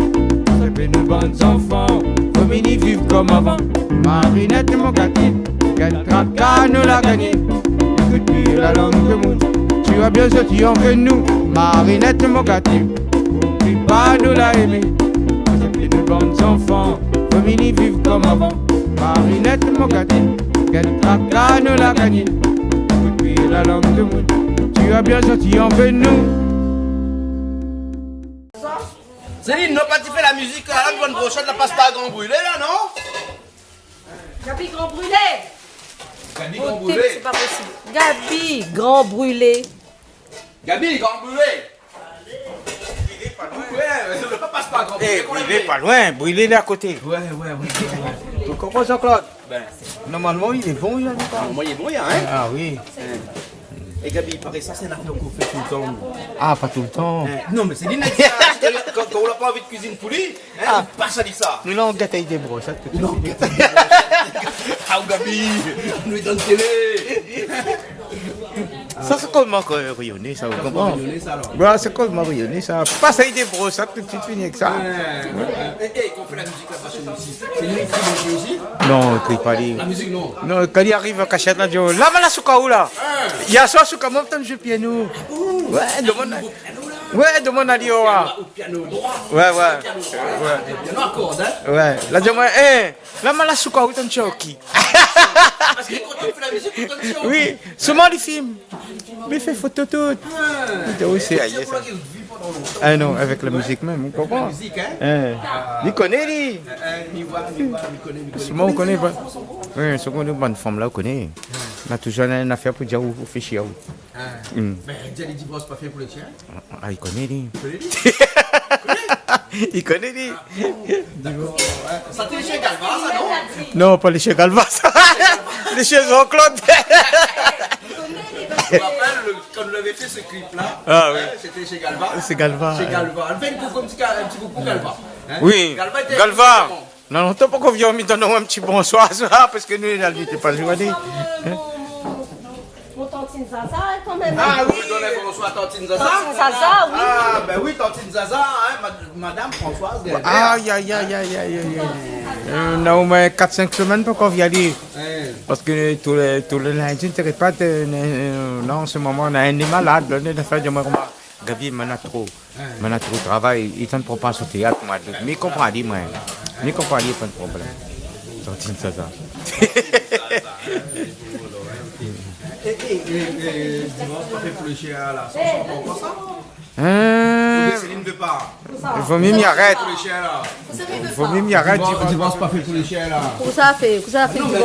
On s'est fait nos bons enfants, vos mini vivent comme avant. Marinette Mogati, gagne tracas, nous l'a gagné. Écoute puis la langue de monde, tu as bien sorti envers nous. Marinette Mogati, oublie pas nous l'a aimé. De bons enfants, famille vivent comme avant. Marinette Mogati, gagne tracas, nous l'a gagné. Depuis la langue de monde, tu as bien sorti envers nous. Céline, n'a pas fait la musique à la bonne prochaine, la passe pas à Grand Brûlé là, non? Gabi Grand Brûlé. Gabi Vos Grand tips, Brûlé. c'est pas possible. Gabi Grand Brûlé. Gabi Grand Brûlé. Ouais, le papa passe pas à Grand Brûlé. Eh, brûlé pas loin, brûlé là à côté. Ouais. Tu comprends Jean-Claude? Ben, Normalement il est bon, il a pas. moi il est bon, hein? Ah oui. Et Gabi, il paraît ça, c'est une affaire qu'on fait tout le temps. Ah, pas tout le temps. Non, mais c'est l'inexistence. Quand on n'a pas envie de cuisine pour lui, on passe à dire ça. Nous, là, on gâte avec des brosses. Non, ah, Gabi, on nous donne télé. Ça, c'est comme rayonné, ça, vous comprenez? Ça, alors. Voilà, c'est comme rayonné, ça. Passe avec des brosses, ça, tout de suite fini avec ça. Et qu'on fait la musique là-bas chez nous aussi. C'est lui qui fait aussi. Non, il pas dit. La musique, non. Non, quand il arrive à cachette, là, il dit, là, mais la souka où, là? Il y a ça, souka, moi, je joue piano. Ouais, demande. Ouais, demande à Lio. Au piano droit. Ouais. Piano à cordes, hein. Ouais. Là, dis-moi, là, mais la souka où, t'en choki. Parce que quand on fait la musique, on donne Oui, souvent les films. Mais fait photo tout. Oui, c'est aïe, ça. Ah non, avec la musique même, on comprend. musique, hein. Il connaît, lui. Il connaît. Souvent, on connaît pas. Oui, souvent, une bonne femme là, on connaît. On a toujours une affaire pour dire où on fait chier. Mais déjà, les divorces pas fait pour les chiens. Ah, il connaît, lui. Il connaît, lui. Ça t'est chez Galva, ça, non? Non, pas les chiens Galvas. Les chiens Jean-Claude. Je me rappelle quand on avait fait ce clip-là. Ah oui. C'était chez Galva. C'est Galva. Chez Galva. Elle fait un petit coucou Galva. Hein? Oui, était Galva. Non, non, t'as pas qu'on vient, mais donne un petit bonsoir, ça, parce que nous, là, lui, t'es pas joué. Mon tantine Zaza, quand même. Ah oui, donnez bonsoir à Tantine Zaza. Tantine Zaza, oui. Ah, ben oui, Tantine Zaza, hein, Madame Françoise Gerber. Aïe. On a au moins 4-5 semaines pour qu'on vienne aller. Parce que tout le lundi, ne t'arrête pas de. Non, en ce moment, on a un malade, on a fait de moi. Gabi, il m'en a trop. Il m'en a trop de travail. Il ne prend pas au théâtre, moi. Mais il comprend, dit, moi. Il comprend, il n'y a pas de problème. Tantine Zaza. Dimanche, pas fait pour le chien là. Ça chante encore ça? Céline ne veut pas. Il faut même y arrêter. Pour les chiens là. Il faut même y arrêter. Dimanche, pas fait pour les chiens là. Où ça fait Non, mais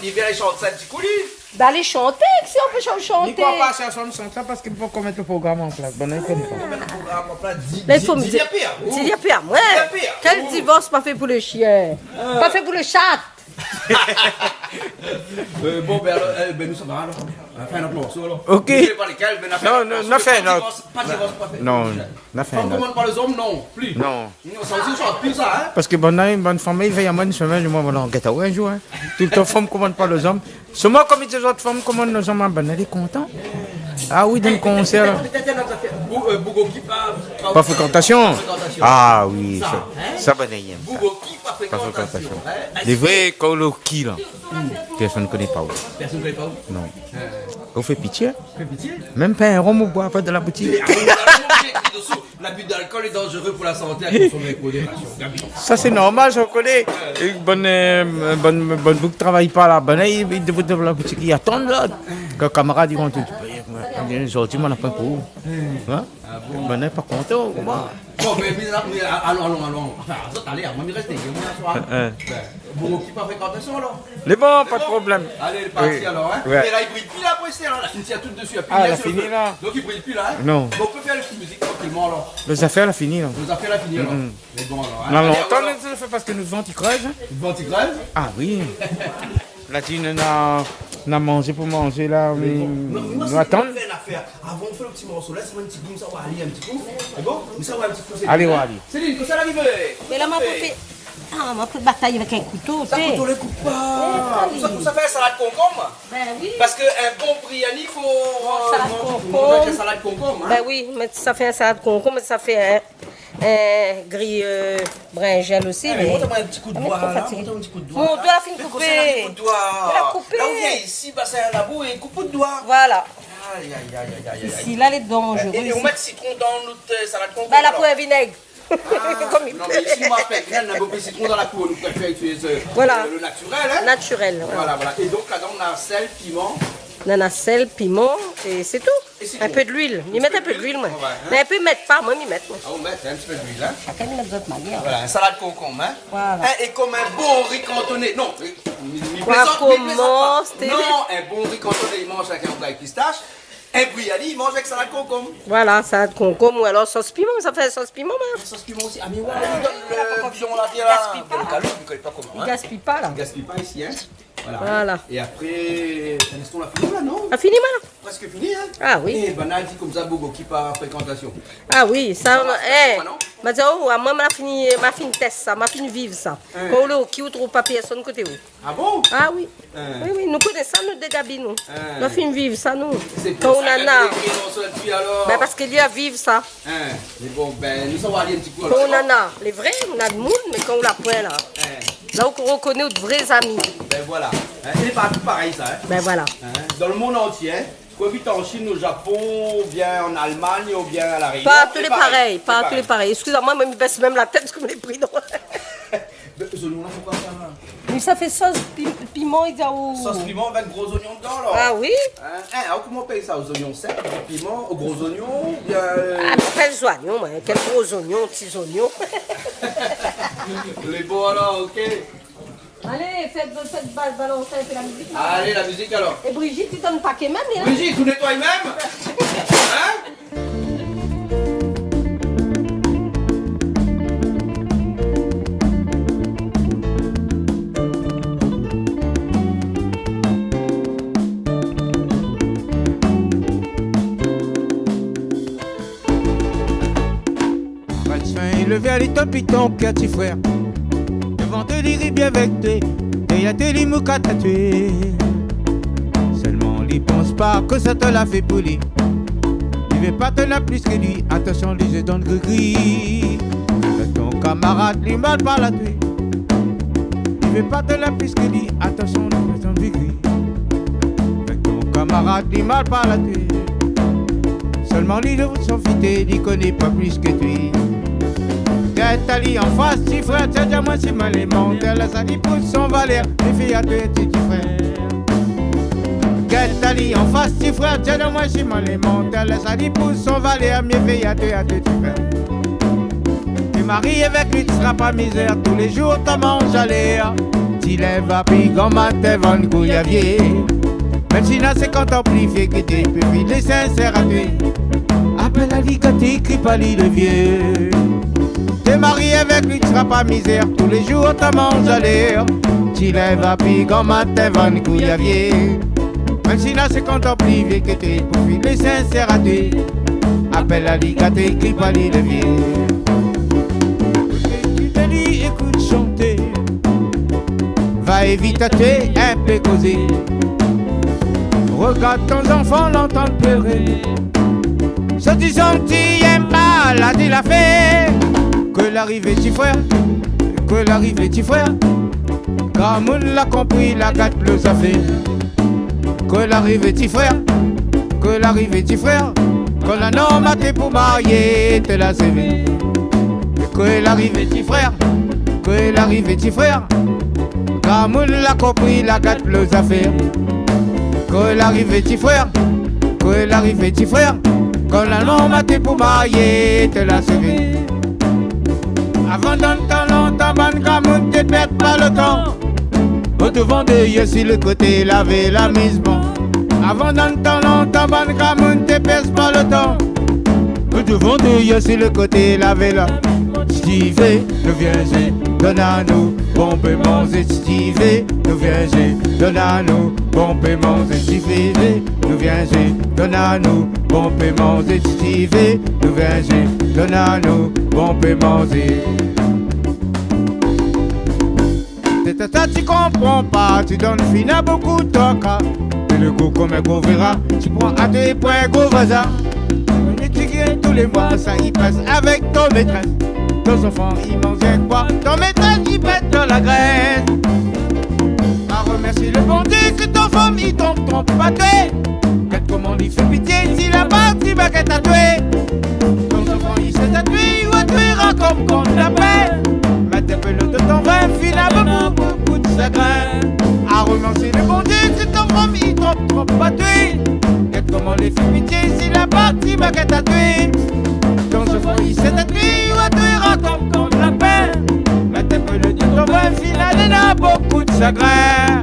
l'hiver, il chante ça un petit coulis. D'aller chanter, si on peut Il ne chanter. croit pas à ça, parce qu'il faut qu'on mette le programme en place. Bon, il connaît pas. Mais il faut me Dis dire. bien pire. C'est bien pire, ouais. Dis bien pire. Quel divorce pas fait pour le chien? Pas fait pour le chat. Bon, ben alors, nous sommes là alors. On a fait un autre morceau alors. Ok. Je ne sais pas lesquels, mais on a fait Non, un autre non, morceau. on a fait un Pas autre. Pas divorce, pas fait. Non, on a fait On un autre. commande pas les hommes, non, plus. Non. Ça aussi, on chante plus ça, hein. Parce que une bonne famille, il va y avoir une semaine, moi, on get away un jour. Tout le temps, les femmes ne commandent pas les hommes. Seulement, comme les autres femmes commandent les hommes, ben, elle est contente. Ah oui, dans le concert. Peut-être une autre affaire. Bougo qui Pas fréquentation. Ah oui, ça va d'ailleurs. Bougo qui pas Pas fréquentation. fréquentation. Hein. Les vrais coloquis, là. Personne ne connaît pas. Personne ne connaît pas où. Non. On fait pitié. Fais pitié. Même pas un rhum au bois, pas de la boutique. L'abus d'alcool est dangereux pour la santé à consommer avec modération. Gabi. Ça, c'est normal, je connais. Une bonne boucle ne travaille pas là. Ben, il devait de la boutique, il attend là. Quand camarade, ils vont te dire, aujourd'hui, on n'a pas pour vous. Hein? Ben, n'est pas content. Bon, mais allons. Enfin, allez, on va y rester. Bougo qui pas fréquentation alors. Les bons, pas de problème. Allez, il est parti Oui. alors. Hein. Ouais. Et là, il brille plus là pour essayer. La finition tout dessus. Ah, elle a fini, là. Donc il brille plus là. Hein. Non. Donc on peut faire la petite musique tranquillement alors. Les affaires, elle a fini. Là. Nous a fait la finir alors. Mais bon alors. Hein. Non, Allez, longtemps, alors. on le fait parce que nous devons y creuser. Bon, tu crèves. Ah oui. La dîne, on a mangé pour manger là. Nous attendons. On fait une affaire. Avant, on fait le petit morceau là. C'est un petit bout, ça va aller un petit coup. C'est bon? Mais ça va un petit coup. Allez, allez. Céline, quand ça arrive. Mais là, m'a fait bataille avec un couteau, tu Ça sais. couteau le coupe pas. Ça fait un salade concombre. Ben oui. Parce qu'un bon briani, il faut. salade concombre. Avec un salade concombre. Hein. Ben oui, mais ça fait un salade concombre, mais ça fait un gris brinjel aussi. Mais Mais... montre-moi un petit coup de doigt trop là. fatiguée. Montre-moi un petit coup de doigt. Mon doigt a fini Mais coupé. qu'on s'en a un coup de doigt. Elle a coupé. Là où il y a ici, bah, c'est un labo et coupe de doigt. Voilà. Aïe, aïe, aïe, aïe, aïe. Ici, là, elle est dangereuse. Et on met le citron dans notre salade concombre. Ben là, alors. pour un vinaigre. Comme il Non, mais ici, on m'appelle rien, on a beaucoup de citron dans la cour. Nous préférons utiliser Voilà. le naturel. Hein. Naturel. Voilà. Voilà. Et donc là-dedans, on a sel, piment. Nana, sel, piment, et c'est tout. Et c'est Un tout. peu d'huile. Ils mettent un peu d'huile, moi. Ouais, hein. Mais un peu, ils mettent pas. Moi, ils mettent. Moi. Ah, on met un petit peu d'huile. Hein. Chacun, ils mettent d'autres manières. Voilà, un salade concombre. Hein. Voilà. Hein, et comme un bon riz cantonné. Non, comment, c'était- Non, un bon riz cantonné, il mange avec un avec pistache. Un briani, il mange avec salade concombre. Voilà, salade concombre ou alors sauce piment. Ça fait sauce piment, mais Sauce piment aussi. Ah, mais ouais, il donne le bidon là, là. gaspille pas. Le calot, il ne connaît pas comment. ils Hein. gaspillent pas, là. Il gaspille pas ici. Hein. Voilà. Et après, est-ce qu'on l'a fini là, non? A fini maintenant? Presque fini, hein? Ah oui. Et banal dit comme ça, Bogo, qui part fréquentation. Ah oui, ça, va, non? mais moi, m'a fini test ça, m'a fini vivre ça. Quand on qui trouve papier son côté où? Ah bon? Ah oui. Oui, nous connaissons ça, nous dégabis nous. Nous fini vivre ça nous. C'est Quand pour on ça en qu'il y a. a des écrits sur le puits, alors. Ben parce qu'il y a vivre ça. Mais bon, ben, nous sommes allés un petit coup. Quand on en a, les vrais, on a de monde, mais quand on la point là. Là où on reconnaît nos vrais amis. Ben voilà. C'est partout pareil ça. Ben voilà. Dans le monde entier, qu'on habite en Chine, au Japon, ou bien en Allemagne, ou bien à la Réunion. Pas tous les pareils, pas tous les pareils. Excusez-moi, mais me baisse même la tête parce que je l'ai pris. Les oignons là, pourquoi ça là? Mais ça fait sauce piment, ils ont. Sauce piment avec gros oignons dedans là. Ah oui? Alors comment on paye ça? Aux oignons secs, aux piments, aux gros oignons, ou bien. Ah, quels oignons, moi. Quels gros oignons, petits oignons. Les beaux alors, ok. Allez, faites balancer un peu la musique. Allez, la musique alors. Et Brigitte, tu donnes pas qu'elle même, là? Brigitte, tu nettoies même? Hein? Levé à l'état piton, petit frère. Devant te dire bien avec toi, et y'a tes limous qu'à tatouer. Seulement, il pense pas que ça te l'a fait pouler. Il veut pas te la plus que lui, attention, les yeux dans le gris. Avec ton camarade, lui mal par la tuer. Il veut pas te la plus que lui, attention, les yeux dans le gris. Avec ton camarade, lui mal par la tuer. Seulement, lui de son fité, il connaît pas plus que toi. Gatali en face, petit frère, tiens, moi si mal les monte, la sali pousse son valère, les filles à deux petits frères. Gatali en face, petit frère, tiens, moi si mal les monte, la sali pousse son valère, mes filles à deux petits frères. Tu maries avec lui, tu seras pas misère, tous les jours t'as mange à l'air. Tu lèves à pigon, matin, vent, couillavier. Même si là c'est quand on amplifié que t'es plus vite, les sincères à tuer. Appelle à l'île quand t'écris pas l'île de vieux. T'es marié avec lui, tu seras pas misère. Tous les jours, t'as mange à l'air. Tu lèves à pigon, matin, vent, couillavier. Même si là, c'est quand t'as privé que t'es pour filer sincère à toi. Appelle la ligue, t'écris pas les leviers. Tu te dis, écoute chanter. Va éviter à tuer, un peu causer. Regarde ton enfant, l'entendre pleurer. Se disant que tu aimes pas, là, tu l'as fait. Que l'arrivée petit frère, que l'arrivée petit frère. Quand moun l'a compris, la gâte le ça fait. Que l'arrivée petit frère, que l'arrivée petit frère. Quand la norme a été pour marier, te la sévé. Que l'arrivée petit frère, que l'arrivée petit frère. Quand moun l'a compris, la gâte le ça fait. Que l'arrivée petit frère, que l'arrivée petit frère. Quand la norme a été pour marier, te la sévé. Avant d'entendre longtemps, ban camoun, te perds pas le temps. Au devant de yeux sur le côté, laver la mise bon. Avant d'entendre longtemps, ban camoun, te perds pas le temps. Au devant de yeux sur le côté, laver la. Steve, nous viens, donne à nous, bon paiement, Steve, nous viens, donne à nous, bon paiement, Steve, nous viens, donne à nous, bon paiement, Steve, nous viens, donne à nous, bon paiement, c'est ça, tu comprends pas, tu donnes fin à beaucoup de toca. Et le coup comme un gros verra, tu prends à tes points gros voisin. Tu gagnes tous les mois, ça y passe avec ton maîtresse. Ton enfant, il mangeait quoi? Ton maîtresse, il pète de la graisse. À remercier le bon Dieu que ton femme, il trompe pas tué. Quand comment il fait pitié, si la partie va qu'être tatouée. Ton enfant, il s'est tatoué, ou tuera comme qu'on l'appelle. Mets peu de ton vin, finalement, beaucoup de chagrin. À remercier le bon Dieu que ton femme, il trompe pas tué. Quand comment il fait pitié, si la partie va qu'être tatouée. Ton enfant, il s'est tatoué, ou tuera comme qu'on l'appelle. Mets peu de ton vin, finalement, beaucoup de chagrin.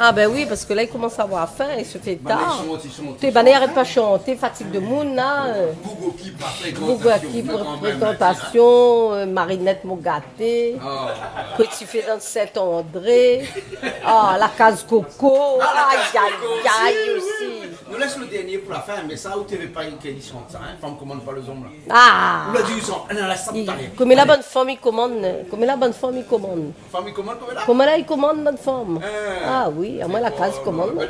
Ah ben oui, parce que là, il commence à avoir faim, il se fait tard. T'es banné, arrête pas de chanter, fatigue de monde, là. Bougou qui pour fréquentation, Marinette m'a gâté. Petit fait dans Saint-André. Ah, la case Coco. Aïe, aïe, aïe aussi. Nous laisse le dernier pour la fin, mais ça, où tu n'avais pas une qui chante ça, hein? Femme commande pas les hommes là. Ah. Où l'a dit, ils sont. Non, laisse ça pour t'arriver. Comme la bonne femme, il commande. Comme la bonne femme, il commande. Femme, il commande comme là? Comment là, il commande, bonne femme? Ah oui, à moi, la case commande.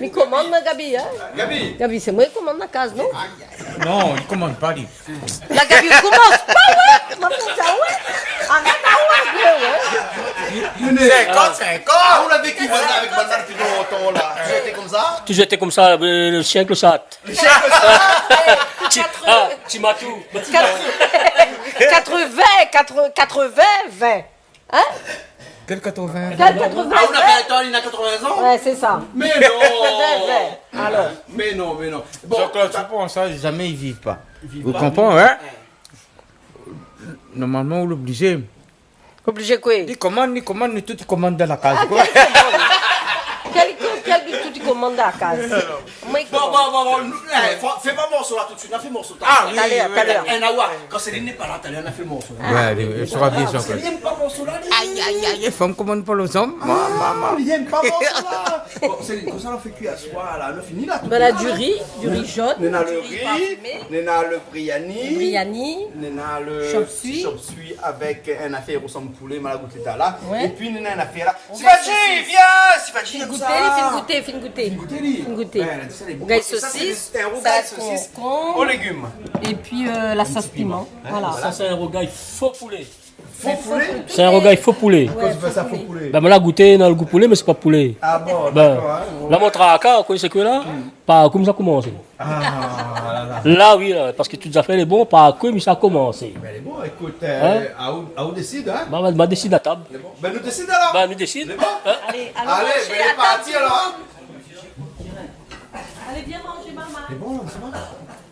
Il commande, Gabi, hein? Gabi! Gabi, c'est moi qui commande la case, non? Non, il commande pas, lui. La Gabi commence pas, ouais! Ma fille, ça, ouais! Arrête, ouais, ouais! 50. Ah, on l'a vécu avec Bandar depuis longtemps là. Tu étais comme ça? Toujours été comme ça, le chien que ça. Le chef que ça? Tu m'as tout. 80, 20. Hein? Quel 80? Quel 80, Ah, on a 20 ans, il a 80 ans? Ouais, c'est ça. Mais non! 20. Alors. Mais non. Bon, Jean-Claude, tu penses ça, jamais ils vivent pas. Vous comprenez, hein? Normalement, on l'oblige. Obligé quoi? Il commande, tout il commande dans la case. Quoi. Quel tout tu commandes à la case? Moi, il commande. bon, fais pas morceau là tout de suite, on a fait morceau. Ah, oui, Tout à l'heure. Un awa, quand Céline n'est pas là, on a fait morceau. Ouais, il sera bien, Jean-Claude. Céline n'aime pas morceau là. Aïe, les femmes commandent pas les hommes. Il n'aime pas morceau là. Bon, Céline, comme ça on fait cuire à soir là, on a fini là. Ben là, du riz jaune. On a le du riz, parfumé, on a le briani. Briani. On a le Chop-suey. avec un affaire au sang de poulet, malagouté là. Ouais. Et puis on a un affaire là. On Sifachi, va viens! Sifachi, Fin comme goûter, ça. fin goûter. Fin goûter. Ouais, elle a dit ça, les Rougail bouquets. Ça, saucisse, c'est un rougail salade saucisse concombre. aux légumes. Et puis la sauce piment. Voilà. Ça, c'est un rogaille faux poulet. Faux poulet? C'est un rogaille faux poulet. Pourquoi tu fais ça faux poulet? Ben, on l'a goûté dans le goût poulet, mais c'est pas poulet. Ah bon, Ben, d'accord. Hein. la montre à Aka, vous connaissez que là? Pas comme ça a commencé. Ah, Là, oui, là, parce que toutes les affaires, les bons, pas comme ça a commencé. ben bon, écoute, Hein? à où décide, hein? Ben, on décide à table. Ben nous décide alors. Ben, nous décide. C'est bon? Hein? Allez, Allez, ben il est parti alors. Allez, viens manger, maman. C'est bon, ça va?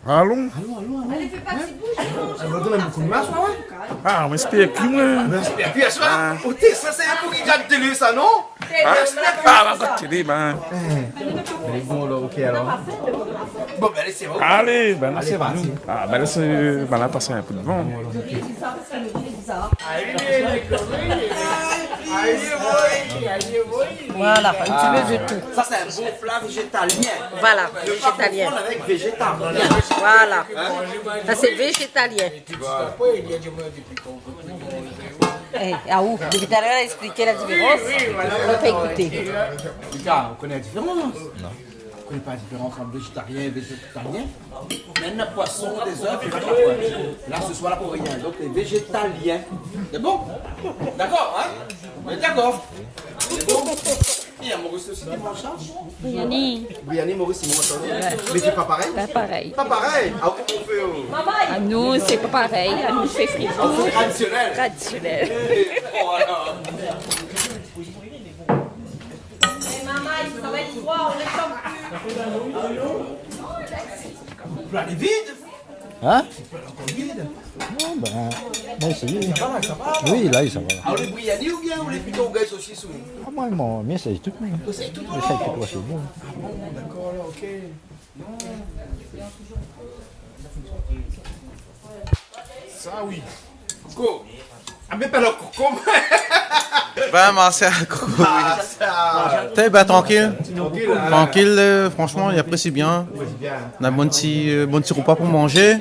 Allons. Allez, fais pas de bouche. Ça va donner beaucoup de masse, ouais? Ah, mais c'est qui, moi? Et puis, à soir, ça c'est un peu qui gagne télé, ça, non? Ah, ma télé, ben. Elle est bon, là, ok, alors. Bon, ben allez, c'est bon. Allez, ben là, Allez, c'est parti. Ah, ben là, c'est. Ben là, passer un coup de vent. Voilà, un petit peu de tout. Ça, c'est un bon plat végétalien. Voilà, Le plat végétalien. qu'on prend avec végétal. Voilà. Ça, c'est végétalien. Ah où? Le vétérinaire a expliqué la différence. On peut écouter. Lucas, on connaît la différence? Non. On ne connaît pas la différence entre végétarien et végétalien. Maintenant, poisson, des œufs, et là, ce soir là pour rien. Donc, les végétaliens. C'est bon? D'accord, hein? On est d'accord. C'est bon? Il y a Maurice aussi qui mange ça? Briani, Briani, Maurice, il mange ça. Mais c'est pas pareil? pas pareil. Pas pareil? Ah, comment on fait? Oh? À nous, c'est pas pareil. À nous, c'est Ah, frifou. c'est traditionnel. Traditionnel. Oh, alors. Maman, ça va être froid, on est comme Le plat est vide? Hein? Vide? Non, ben essayez. Ça va, ça va? Oui, là, ça va. Alors, les Briani ou bien ou les plutôt gars saucisses ou? Ah, moi, mon mien, c'est tout. C'est tout Le chèque, tout, c'est bon. Ah bon, d'accord, là, ok. Ça, oui. Coco. Ah, mais pas le coco, Ben, merci à Coco. Ah, ça. T'es ben, tranquille. Tranquille, hein. Tranquille, franchement, il apprécie bien. On a bon petit repas pour manger.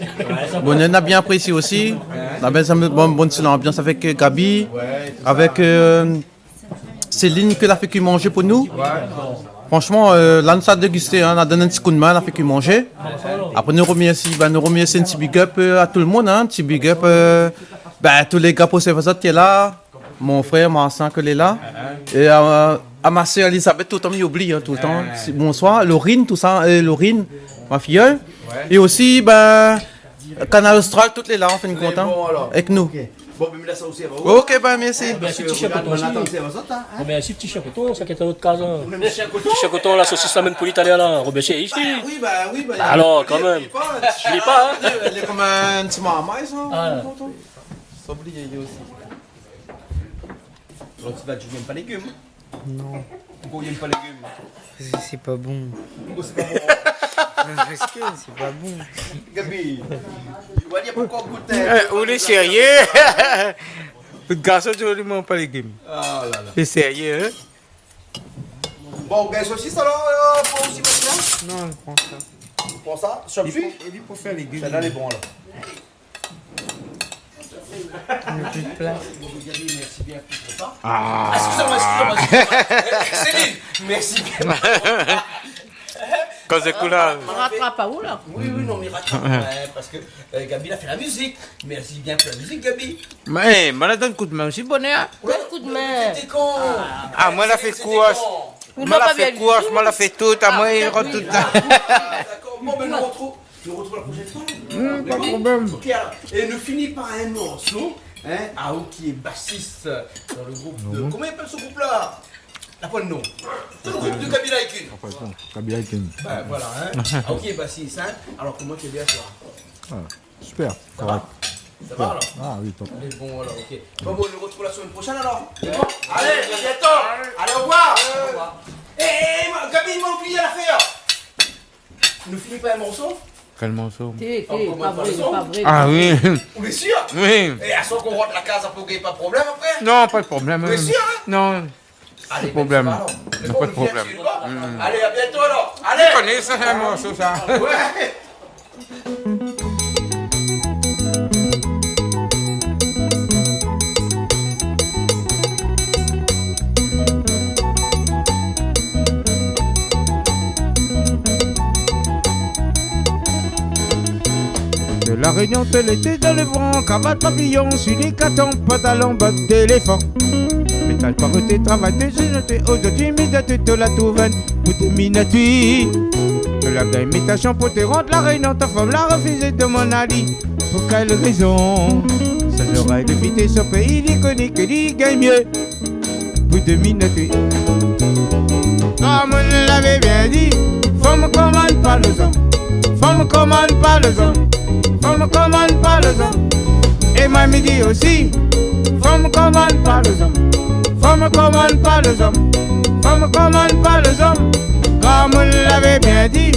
Bon, on a bien apprécié aussi. On a bien bonne petite ambiance avec Gabi, avec Céline qui a fait que manger pour nous. Franchement, là, nous avons dégusté, hein, on a donné un petit coup de main, on a fait que manger. Après, nous remercions un petit big up à tout le monde, hein, un petit big up tous les gars pour ces qui sont là, mon frère, ma soeur qui est là, et à ma soeur Elisabeth, tout le temps, il oublie, hein, tout le temps. Bonsoir, Laurine, tout ça, Laurine, ma fille, et aussi, Canal Austral, toutes les là, on fait une compte, hein, bon, alors. avec nous. Ok. Bon, mais là, ça aussi, elle va. Ok, ben merci. Ben, si petit chien Regarde, coton on attend, aussi. c'est votre, hein. Ben, si petit chien coton, ça qui est un autre cas. Hein. Même le chien coton. Petit chien coton, la saucisse, la même pour l'italien là. Robert, c'est ici. Oui, oui, Alors, quand même. Je l'ai pas, hein. Elle est comme un petit marmaille, ça. Ah. Sans oublier, il y a aussi. Alors, tu vas, tu n'aimes pas les légumes? Non. Pourquoi il n'aime pas les légumes? C'est pas bon. Pourquoi c'est pas bon? Parce que c'est pas bon. Gabi, tu vas dire pourquoi goûter? On est sérieux. Le garçon, tu ne manges pas les légumes. Ah là là. C'est sérieux, hein? Bon, ben saucisse alors, pour aussi maintenant? Non, je prends ça. Tu prends ça? Chop-suey? Il faut faire les légumes. Celle-là, elle est bon alors. On n'a plus de place. Gabi, merci bien pour ça. Ah, excusez-moi. Céline, merci bien. Quand c'est cool là. On rattrape pas où là? Oui, non, mais rattrape, parce que Gabi a fait la musique. Merci bien pour la musique, Gabi. Mais, moi, la donne coup de main aussi, bonheur. Quel coup de main? C'était con. Ah, moi, la fait courage. Moi, la fait courage, moi, la fait tout. À moi, il rentre tout le temps. D'accord, bon, ben nous retrouve la prochaine fois. Pas de problème. Ok, alors, et nous finit par un morceau. Ao qui est bassiste dans le groupe de. Comment il appelle ce groupe-là? N'a pas de nom. C'est le groupe de Kabila Ikun. Kabila Ikun. Ben voilà, Ao qui est bassiste. Alors, comment tu es bien, toi? Super. Ça va? Ça va alors? Ah oui, top. Allez, bon alors, ok. Bon, on nous retrouve la semaine prochaine alors. Allez, à bientôt. Allez, au revoir. Gabi, il m'a oublié l'affaire. Nous finit pas un morceau? Quel morceau? Pas vrai. Ah oui. On est sûr? Oui. Et à ce qu'on rentre la case pour qu'il n'y ait pas de problème après? Non, pas de problème. Vous êtes sûr, hein? Non. Allez, problème. Pas de problème. Allez, à bientôt alors. Allez. Tu connais ça, c'est un morceau, ça? Ouais. De la Réunion, tel était dans le vent, cravate papillon, sur les catons, pantalon, bottes d'éléphant. Métal pareté, travail de jeunité, aujourd'hui, midate, de la touvaine, pour tes minatuis. De la imitation pour te rendre la Réunion, ta femme l'a refusé de mon ali. Pour quelle raison? Sans oreilles de fité, son pays, il connaît que il gagne mieux. Pour te minatuis. Comme on l'avait bien dit, faut me commande pas les hommes. Faut me commande pas les hommes. Faut me commande pas les hommes. Et moi me dit aussi, faut me commande pas les hommes. Faut me commande pas les hommes. Faut me commande pas les hommes. Comme on l'avait bien dit,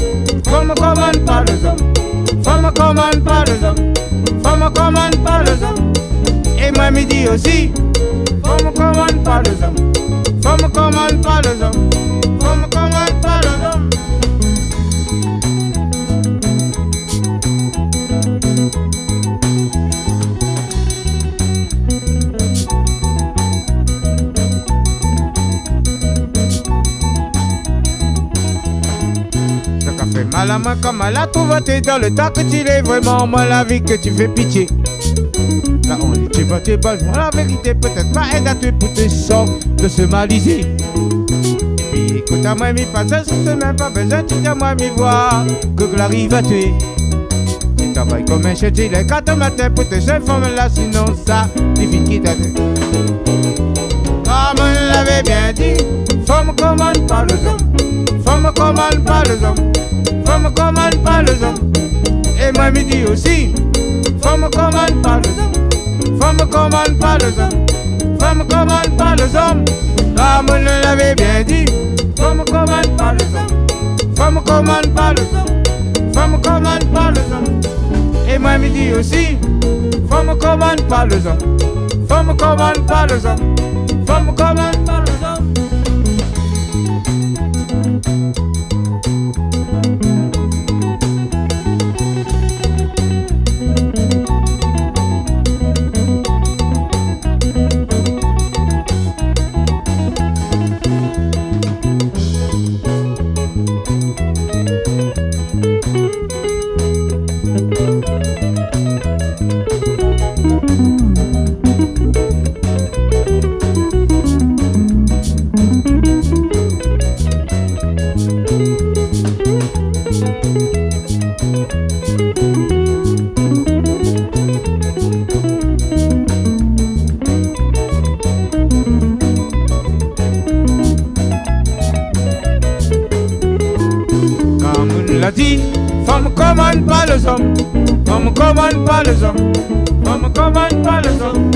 faut me commande pas les hommes. Faut me commande pas les hommes. Faut me commande pas les hommes. Et moi me dit aussi, faut me commande pas les hommes. Faut me commande pas les hommes. Faut me commande pas les hommes. Fait mal à moi comme à la pauvreté dans le tas que tu l'es vraiment moi la vie que tu fais pitié. Là on dit tu vas te battre, la vérité peut-être pas aide à te pour te sortir de ce mal ici. Et puis écoute à moi mi passer sur ce même pas besoin tu dis à moi mi voir que l'arrive à tuer. Tu travailles comme un chef il est 4 matin pour te seule femme là sinon ça il vite qui t'a dit. Comme on l'avait bien dit, faut me commande pas les hommes. Faut me commande pas les hommes. Faut me commande pas les hommes. Et moi me dit aussi, faut me commande pas les hommes. Faut me commande pas les hommes. Faut me commande pas les hommes. Comme on l'avait bien dit, faut me commande pas les hommes. Faut me commande pas les hommes. Faut me commande pas les hommes. Et moi me dit aussi, faut me commande pas les hommes. Faut me commande pas les hommes. Faut me commande pas les hommes. Dit, faut me commande pas les hommes, faut me commande pas les hommes, faut me commande pas les hommes.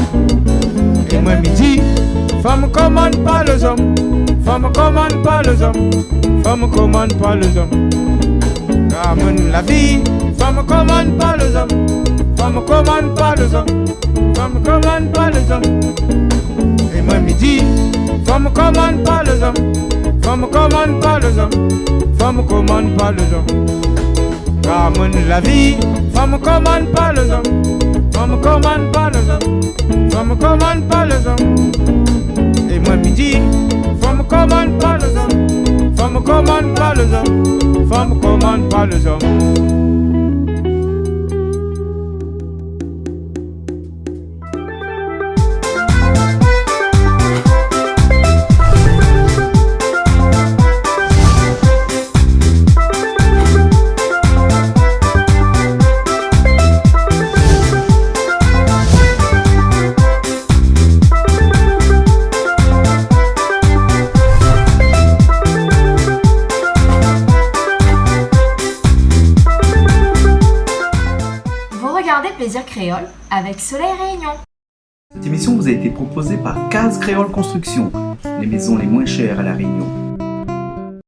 Et moi me dit, faut me commande pas les hommes, Femme commande pas les hommes, femme commande pas les hommes. Ramène la vie, femme commande pas les hommes, femme commande pas les hommes, femme commande pas les hommes. Et moi midi, femme commande pas les hommes, femme commande pas les hommes, femme commande pas les hommes. Ramène la vie, femme commande pas les hommes, femme commande pas les hommes, femme commande pas les hommes. Et moi midi, femme commande pas les hommes, femme commande pas les hommes, femme commande pas les hommes. Plaisir Créole avec Soleil Réunion. Cette émission vous a été proposée par Case Créole Construction, les maisons les moins chères à La Réunion.